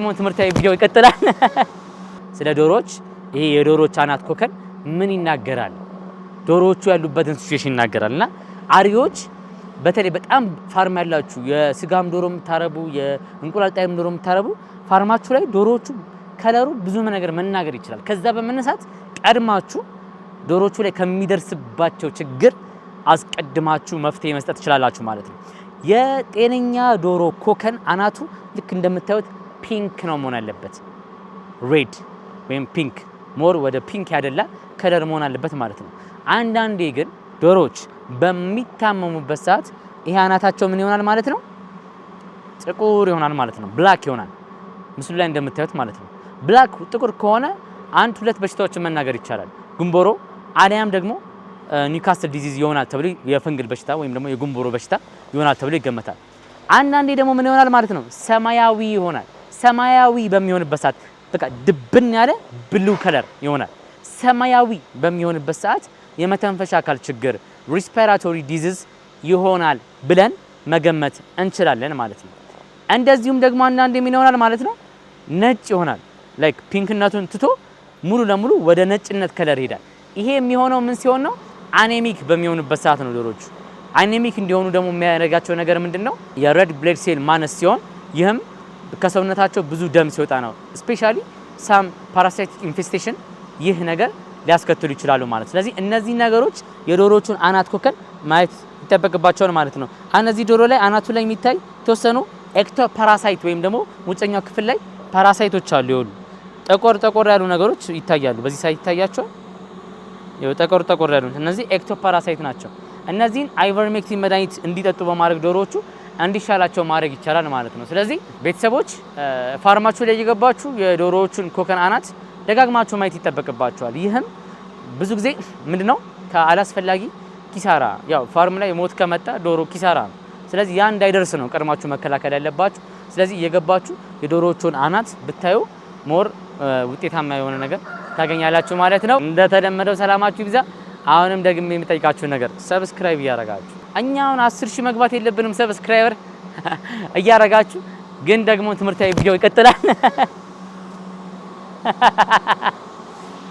ደግሞ ትምህርታዊ ቪዲዮ ይቀጥላል። ስለ ዶሮዎች ይሄ የዶሮዎች አናት ኮከን ምን ይናገራል? ዶሮዎቹ ያሉበትን ሲቹዌሽን ይናገራልና አሪዎች በተለይ በጣም ፋርም ያላችሁ የስጋም ዶሮ የምታረቡ የእንቁላል ጣይም ዶሮ የምታረቡ ፋርማችሁ ላይ ዶሮዎቹ ከለሩ ብዙ ነገር መናገር ይችላል። ከዛ በመነሳት ቀድማችሁ ዶሮዎቹ ላይ ከሚደርስባቸው ችግር አስቀድማችሁ መፍትሄ መስጠት ትችላላችሁ ማለት ነው። የጤነኛ ዶሮ ኮከን አናቱ ልክ እንደምታዩት ፒንክ ነው መሆን ያለበት። ሬድ ወይም ፒንክ ሞር ወደ ፒንክ ያደላ ከለር መሆን አለበት ማለት ነው። አንዳንዴ ግን ዶሮዎች በሚታመሙበት ሰዓት ይሄ አናታቸው ምን ይሆናል ማለት ነው? ጥቁር ይሆናል ማለት ነው። ብላክ ይሆናል ምስሉ ላይ እንደምታዩት ማለት ነው። ብላክ ጥቁር ከሆነ አንድ ሁለት በሽታዎችን መናገር ይቻላል። ጉንቦሮ አሊያም ደግሞ ኒውካስትል ዲዚዝ ይሆናል ተብሎ የፈንግል በሽታ ወይም ደግሞ የጉንቦሮ በሽታ ይሆናል ተብሎ ይገመታል። አንዳንዴ ደግሞ ምን ይሆናል ማለት ነው? ሰማያዊ ይሆናል። ሰማያዊ በሚሆንበት ሰዓት በቃ ድብን ያለ ብሉ ከለር ይሆናል። ሰማያዊ በሚሆንበት ሰዓት የመተንፈሻ አካል ችግር ሪስፒራቶሪ ዲዚዝ ይሆናል ብለን መገመት እንችላለን ማለት ነው። እንደዚሁም ደግሞ አንዳንዴ ምን ይሆናል ማለት ነው? ነጭ ይሆናል። ላይክ ፒንክነቱን ትቶ ሙሉ ለሙሉ ወደ ነጭነት ከለር ይሄዳል። ይሄ የሚሆነው ምን ሲሆን ነው? አኔሚክ በሚሆኑበት ሰዓት ነው። ዶሮቹ አኔሚክ እንዲሆኑ ደግሞ የሚያደርጋቸው ነገር ምንድነው? የሬድ ብለድ ሴል ማነስ ሲሆን ይህም ከሰውነታቸው ብዙ ደም ሲወጣ ነው። ስፔሻሊ ሳም ፓራሳይቲክ ኢንፌስቴሽን ይህ ነገር ሊያስከትሉ ይችላሉ ማለት። ስለዚህ እነዚህ ነገሮች የዶሮቹን አናት ኮከን ማየት ይጠበቅባቸዋል ማለት ነው። እነዚህ ዶሮ ላይ አናቱ ላይ የሚታይ ተወሰኑ ኤክቶ ፓራሳይት ወይም ደግሞ ውጨኛው ክፍል ላይ ፓራሳይቶች አሉ። ይሁሉ ጠቆር ያሉ ነገሮች ይታያሉ። በዚህ ሳይት ይታያቸው ጠቆር ያሉ እነዚህ ኤክቶ ፓራሳይት ናቸው። እነዚህን አይቨርሜክቲን መድኃኒት እንዲጠጡ በማድረግ ዶሮዎቹ እንዲሻላቸው ማድረግ ይቻላል ማለት ነው። ስለዚህ ቤተሰቦች ፋርማችሁ ላይ እየገባችሁ የዶሮዎቹን ኮከን አናት ደጋግማችሁ ማየት ይጠበቅባችኋል። ይህም ብዙ ጊዜ ምንድነው ከአላስፈላጊ ኪሳራ ያው ፋርም ላይ ሞት ከመጣ ዶሮ ኪሳራ ነው። ስለዚህ ያ እንዳይደርስ ነው ቀድማችሁ መከላከል ያለባችሁ። ስለዚህ እየገባችሁ የዶሮዎቹን አናት ብታዩ ሞር ውጤታማ የሆነ ነገር ታገኛላችሁ ማለት ነው። እንደተለመደው ሰላማችሁ ይብዛ። አሁንም ደግሜ የምጠይቃችሁ ነገር ሰብስክራይብ እያረጋችሁ እኛውን 10,000 መግባት የለብንም ሰብስክራይበር እያረጋችሁ ግን ደግሞ ትምህርታዊ ቪዲዮ ይቀጥላል።